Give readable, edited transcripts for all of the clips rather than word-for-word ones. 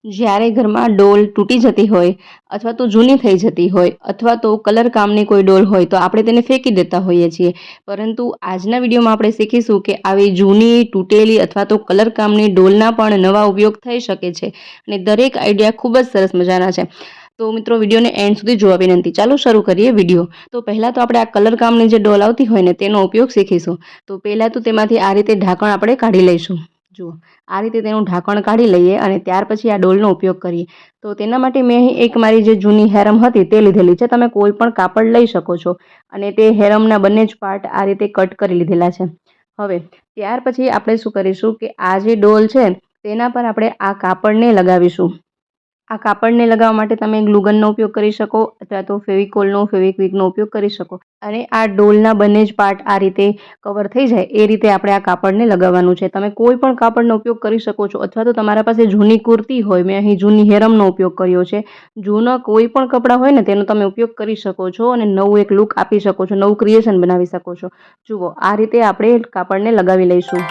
જ્યારે ઘરમાં ડોલ તૂટી જતી હોય અથવા તો જૂની થઈ જતી હોય અથવા તો કલર કામની કોઈ ડોલ હોય તો આપણે તેને ફેંકી દેતા હોઈએ છીએ, પરંતુ આજના વિડીયોમાં આપણે શીખીશું કે આવી જૂની, તૂટેલી અથવા તો કલર કામની ડોલના પણ નવા ઉપયોગ થઈ શકે છે અને દરેક આઈડિયા ખૂબ જ સરસ મજાના છે. તો મિત્રો, વિડીયોને એન્ડ સુધી જોવા વિનંતી. ચાલો શરૂ કરીએ વિડીયો. તો પહેલાં તો આપણે આ કલર કામની જે ડોલ આવતી હોય ને તેનો ઉપયોગ શીખીશું. તો પહેલાં તો તેમાંથી આ રીતે ઢાંકણ આપણે કાઢી લઈશું. જુઓ, આ રીતે તેનું ઢાંકણ કાઢી લઈએ અને ત્યાર પછી આ ડોલનો ઉપયોગ કરીએ. તો તેના માટે મેં અહીં એક મારી જે જૂની હેરમ હતી તે લીધેલી છે. તમે કોઈ પણ કાપડ લઈ શકો છો અને તે હેરમના બંને જ પાર્ટ આ રીતે કટ કરી લીધેલા છે. હવે ત્યાર પછી આપણે શું કરીશું કે આ જે ડોલ છે તેના પર આપણે આ કાપડને લગાવીશું. આ કાપડને લગાવવા માટે તમે ગ્લુગનનો ઉપયોગ કરી શકો અથવા તો ફેવિકોલનો, ફેવિક્વિકનો ઉપયોગ કરી શકો. અને આ ડોલના બંને જ પાર્ટ આ રીતે કવર થઈ જાય એ રીતે આપણે આ કાપડને લગાવવાનું છે. તમે કોઈ પણ કાપડનો ઉપયોગ કરી શકો છો અથવા તો તમારા પાસે જૂની કુર્તી હોય, મેં અહીં જૂની હેરમનો ઉપયોગ કર્યો છે. જૂના કોઈ પણ કપડાં હોય ને તેનો તમે ઉપયોગ કરી શકો છો અને નવું એક લુક આપી શકો છો, નવું ક્રિએશન બનાવી શકો છો. જુઓ, આ રીતે આપણે કાપડને લગાવી લઈશું.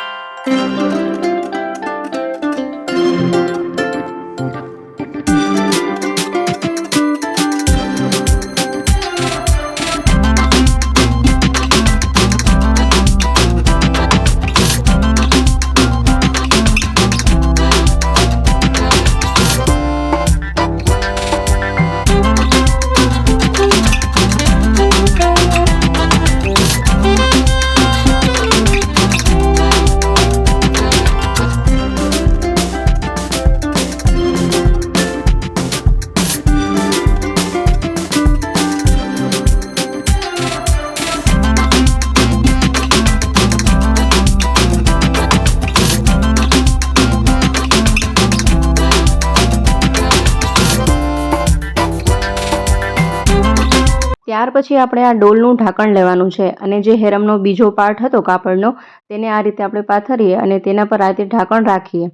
ત્યાર પછી આપણે આ ડોલનું ઢાંકણ લેવાનું છે અને જે હેરમનો બીજો પાર્ટ હતો કાપડનો તેને આ રીતે આપણે પાથરીએ અને તેના પર આ રીતે ઢાંકણ રાખીએ.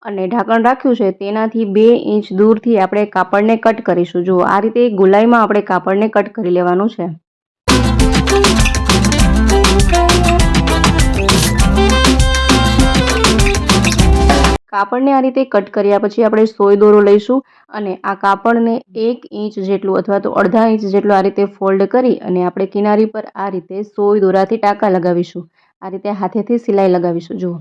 અને ઢાંકણ રાખ્યું છે તેનાથી 2 ઇંચ દૂરથી આપણે કાપડને કટ કરીશું. જુઓ, આ રીતે ગોલાઈમાં આપણે કાપડને કટ કરી લેવાનું છે. કાપડને આ રીતે કટ કર્યા પછી આપણે સોય દોરો લઈશું અને આ કાપડને 1 ઇંચ જેટલું અથવા તો અડધા ઇંચ જેટલું આ રીતે ફોલ્ડ કરી અને આપણે કિનારી પર આ રીતે સોય દોરાથી ટાંકા લગાવીશું. આ રીતે હાથેથી સિલાઈ લગાવીશું. જુઓ,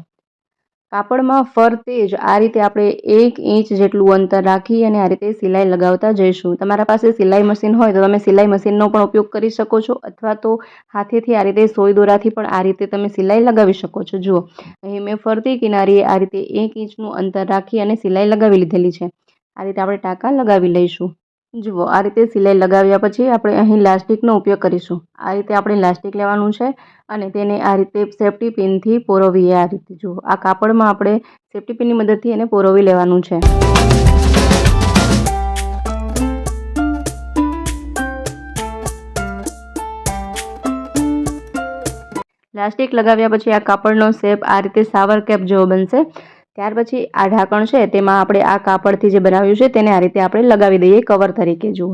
કાપડમાં ફરતે જ આ રીતે આપણે 1 ઇંચ જેટલું અંતર રાખી અને આ રીતે સિલાઈ લગાવતા જઈશું. તમારા પાસે સિલાઈ મશીન હોય તો તમે સિલાઈ મશીનનો પણ ઉપયોગ કરી શકો છો અથવા તો હાથેથી આ રીતે સોય દોરાથી પણ આ રીતે તમે સિલાઈ લગાવી શકો છો. જુઓ, અહીં મેં ફરતી કિનારીએ આ રીતે 1 ઇંચનું અંતર રાખી અને સિલાઈ લગાવી લીધેલી છે. આ રીતે આપણે ટાંકા લગાવી લઈશું. જુઓ, આ રીતે સિલાઈ લગાવ્યા પછી આપણે અહીં લાસ્ટિકનો ઉપયોગ કરીશું. આ રીતે આપણે લાસ્ટિક લેવાનું છે અને તેને આ રીતે સેફ્ટી પિનથી પોરવીએ. આ રીતે જુઓ, આ કાપડમાં આપણે સેફ્ટી પિનની મદદથી એને પોરવી લેવાનું છે. લાસ્ટિક લગાવ્યા પછી આ કાપડનો શેપ આ રીતે સાવર કેપ જેવો બનશે. ત્યાર પછી આ ઢાંકણ છે તેમાં આપણે આ કાપડથી જે બનાવ્યું છે તેને આ રીતે આપણે લગાવી દઈએ કવર તરીકે. જુઓ,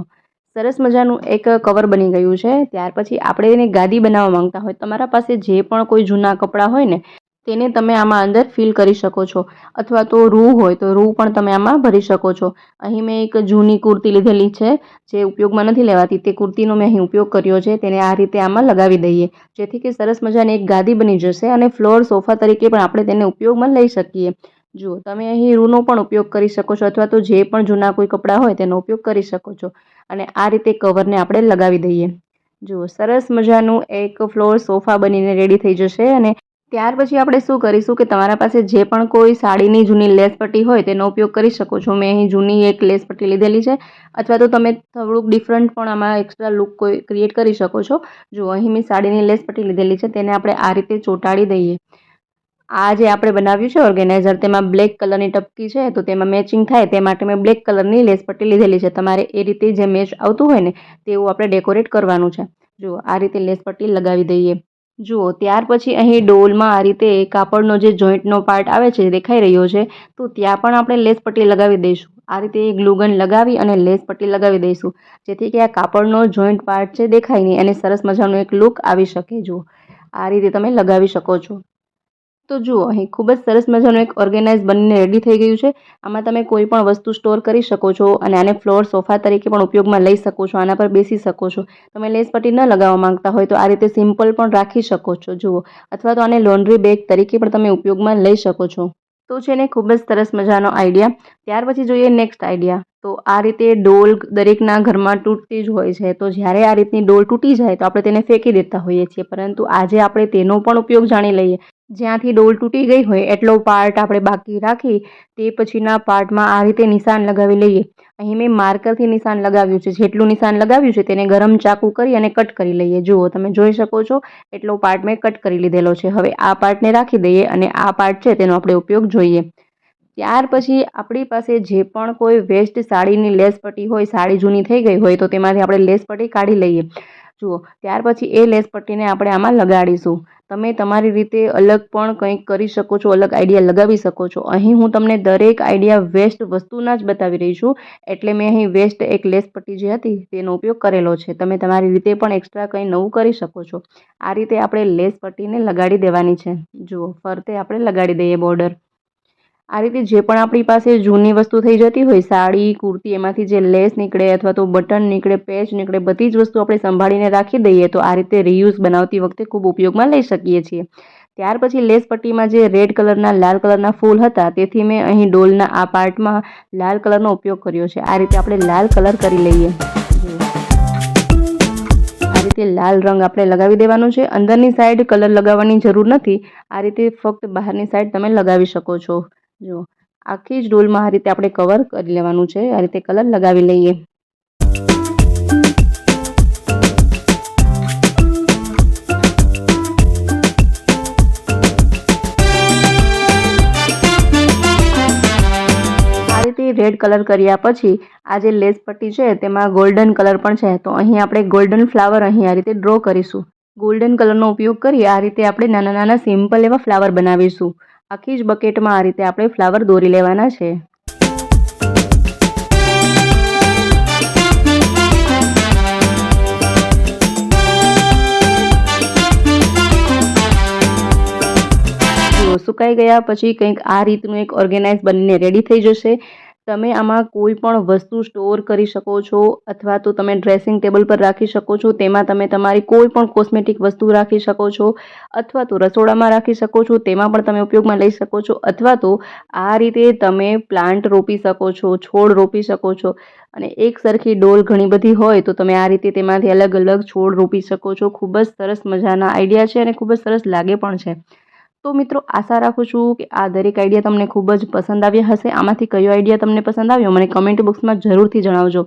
સરસ મજાનું એક કવર બની ગયું છે. ત્યાર પછી આપણે એને ગાદી બનાવવા માંગતા હોય, તમારા પાસે જે પણ કોઈ જૂના કપડાં હોય ને તેને તમે આમાં અંદર ફિલ કરી શકો છો અથવા તો રૂ હોય તો રૂ પણ તમે આમાં ભરી શકો છો. અહીં મેં એક જૂની કુર્તી લીધેલી છે જે ઉપયોગમાં નથી લેવાતી, તે કુર્તીનો મેં અહીં ઉપયોગ કર્યો છે. તેને આ રીતે આમાં લગાવી દઈએ જેથી કે સરસ મજાની એક ગાદી બની જશે અને ફ્લોર સોફા તરીકે પણ આપણે તેને ઉપયોગમાં લઈ શકીએ. જુઓ, તમે અહીં રૂનો પણ ઉપયોગ કરી શકો છો અથવા તો જે પણ જૂના કોઈ કપડાં હોય તેનો ઉપયોગ કરી શકો છો. અને આ રીતે કવરને આપણે લગાવી દઈએ. જુઓ, સરસ મજાનું એક ફ્લોર સોફા બનીને રેડી થઈ જશે. અને ત્યાર પછી આપણે શું કરીશું કે તમારા પાસે જે પણ કોઈ સાડીની જૂની લેસ પટ્ટી હોય તેનો ઉપયોગ કરી શકો છો. મેં અહીં જૂની એક લેસ પટ્ટી લીધેલી છે અથવા તો તમે થોડુંક ડિફરન્ટ પણ આમાં એક્સ્ટ્રા લુક કોઈ ક્રિએટ કરી શકો છો. જુઓ, અહીં મેં સાડીની લેસ પટ્ટી લીધેલી છે, તેને આપણે આ રીતે ચોંટાડી દઈએ. આ જે આપણે બનાવ્યું છે ઓર્ગેનાઇઝર, તેમાં બ્લેક કલરની ટપકી છે તો તેમાં મેચિંગ થાય તે માટે મેં બ્લેક કલરની લેસ પટ્ટી લીધેલી છે. તમારે એ રીતે જે મેચ આવતું હોય ને તેવું આપણે ડેકોરેટ કરવાનું છે. જુઓ, આ રીતે લેસ પટ્ટી લગાવી દઈએ. જુઓ, ત્યાર પછી અહીં ડોલમાં આ રીતે કાપડનો જે જોઈન્ટનો પાર્ટ આવે છે દેખાઈ રહ્યો છે, તો ત્યાં પણ આપણે લેસ પટ્ટી લગાવી દઈશું. આ રીતે ગ્લુગન લગાવી અને લેસ પટ્ટી લગાવી દઈશું જેથી કે આ કાપડનો જોઈન્ટ પાર્ટ છે દેખાય નહીં અને સરસ મજાનો એક લુક આવી શકે. જુઓ, આ રીતે તમે લગાવી શકો છો. તો જુઓ, અહીં ખૂબ જ સરસ મજાનું એક ઓર્ગેનાઇઝ બનીને રેડી થઈ ગયું છે. આમાં તમે કોઈ પણ વસ્તુ સ્ટોર કરી શકો છો અને આને ફ્લોર સોફા તરીકે પણ ઉપયોગમાં લઈ શકો છો. આના પર બેસી શકો છો. તમે લેસ પટ્ટી ન લગાવવા માંગતા હોય તો આ રીતે સિમ્પલ પણ રાખી શકો છો જુઓ, અથવા તો આને લોન્ડ્રી બેગ તરીકે પણ તમે ઉપયોગમાં લઈ શકો છો. તો છે ને ખૂબ જ સરસ મજાનો આઈડિયા. ત્યાર પછી જોઈએ નેક્સ્ટ આઈડિયા. તો આ રીતે ડોલ દરેકના ઘરમાં તૂટતી જ હોય છે. તો જ્યારે આ રીતની ડોલ તૂટી જાય તો આપણે તેને ફેંકી દેતા હોઈએ છીએ, પરંતુ આજે આપણે તેનો પણ ઉપયોગ જાણી લઈએ. જ્યાંથી ડોલ તૂટી ગઈ હોય એટલો પાર્ટ આપણે બાકી રાખી તે પછીના પાર્ટમાં આ રીતે નિશાન લગાવી લઈએ. અહીં મેં માર્કરથી નિશાન લગાવ્યું છે. જેટલું નિશાન લગાવ્યું છે તેને ગરમ ચાકુ કરી અને કટ કરી લઈએ. જુઓ, તમે જોઈ શકો છો એટલો પાર્ટ મેં કટ કરી લીધેલો છે. હવે આ પાર્ટને રાખી દઈએ અને આ પાર્ટ છે તેનો આપણે ઉપયોગ જોઈએ. ત્યાર પછી આપણી પાસે જે પણ કોઈ વેસ્ટ સાડીની લેસ પટ્ટી હોય, સાડી જૂની થઈ ગઈ હોય તો તેમાંથી આપણે લેસ પટ્ટી કાઢી લઈએ. જુઓ, ત્યાર પછી એ લેસ પટ્ટીને આપણે આમાં લગાડીશું. તમે તમારી રીતે અલગ પણ કંઈક કરી શકો છો, અલગ આઈડિયા લગાવી શકો છો. અહીં હું તમને દરેક આઈડિયા વેસ્ટ વસ્તુના જ બતાવી રહી છું, એટલે મેં અહીં વેસ્ટ એક લેસ પટ્ટી જે હતી તેનો ઉપયોગ કરેલો છે. તમે તમારી રીતે પણ એક્સ્ટ્રા કંઈ નવું કરી શકો છો. આ રીતે આપણે લેસ પટ્ટીને લગાડી દેવાની છે. જુઓ, ફરતે આપણે લગાડી દઈએ બોર્ડર. આ રીતે જે પણ આપણી પાસે જૂની વસ્તુ થઈ જતી હોય, સાડી, કુર્તી, એમાંથી જે લેસ નીકળે અથવા તો બટન નીકળે, પેચ નીકળે, બધી જ વસ્તુ આપણે સંભાળીને રાખી દઈએ તો આ રીતે રિયુઝ બનાવતી વખતે ખૂબ ઉપયોગમાં લઈ શકીએ છીએ. ત્યાર પછી લેસ પટ્ટીમાં જે રેડ કલરના, લાલ કલરના ફૂલ હતા તેથી મેં અહીં ડોલના આ પાર્ટમાં લાલ કલરનો ઉપયોગ કર્યો છે. આ રીતે આપણે લાલ કલર કરી લઈએ. આ રીતે લાલ રંગ આપણે લગાવી દેવાનો છે. અંદરની સાઈડ કલર લગાવવાની જરૂર નથી. આ રીતે ફક્ત બહારની સાઈડ તમે લગાવી શકો છો. જો, આખી જ ડોલમાં આ રીતે આપણે કવર કરી લેવાનું છે. આ રીતે કલર લગાવી લઈએ. આ રીતે રેડ કલર કર્યા પછી આ જે લેસ પટ્ટી છે તેમાં ગોલ્ડન કલર પણ છે. તો અહીં આપણે ગોલ્ડન ફ્લાવર અહીં આ રીતે ડ્રો કરીશું. ગોલ્ડન કલરનો ઉપયોગ કરી આ રીતે આપણે નાના નાના સિમ્પલ એવા ફ્લાવર બનાવીશું. આખી જ બકેટમાં આ રીતે આપણે ફ્લાવર દોરી લેવાના છે. સુકાઈ ગયા પછી કંઈક આ રીતનું એક ઓર્ગેનાઇઝ બનીને રેડી થઈ જશે. તમે આમાં કોઈ પણ વસ્તુ સ્ટોર કરી શકો છો, અથવા તો તમે ડ્રેસિંગ ટેબલ પર રાખી શકો છો. તેમાં તમે તમારી કોઈ પણ કોસ્મેટિક વસ્તુ રાખી શકો છો, અથવા તો રસોડામાં રાખી શકો છો, તેમાં પણ તમે ઉપયોગમાં લઈ શકો છો. અથવા તો આ રીતે તમે પ્લાન્ટ રોપી શકો છો, છોડ રોપી શકો છો. અને એક સરખી ડોલ ઘણી બધી હોય તો તમે આ રીતે તેમાંથી અલગ અલગ છોડ રોપી શકો છો. ખૂબ જ સરસ મજાના આઈડિયા છે અને ખૂબ જ સરસ લાગે પણ છે. તો મિત્રો, આશા રાખું છું કે આ દરેક આઈડિયા તમને ખૂબ જ પસંદ આવ્યા હશે. આમાંથી કયો આઈડિયા તમને પસંદ આવ્યો મને કમેન્ટ બોક્સમાં જરૂરથી જણાવજો.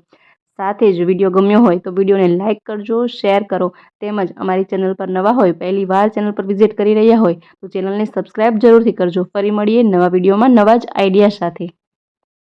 સાથે જ વિડીયો ગમ્યો હોય તો વિડીયોને લાઇક કરજો, શેર કરો, તેમજ અમારી ચેનલ પર નવા હોય, પહેલી વાર ચેનલ પર વિઝિટ કરી રહ્યા હોય તો ચેનલને સબસ્ક્રાઈબ જરૂરથી કરજો. ફરી મળીએ નવા વિડીયોમાં નવા જ આઈડિયા સાથે.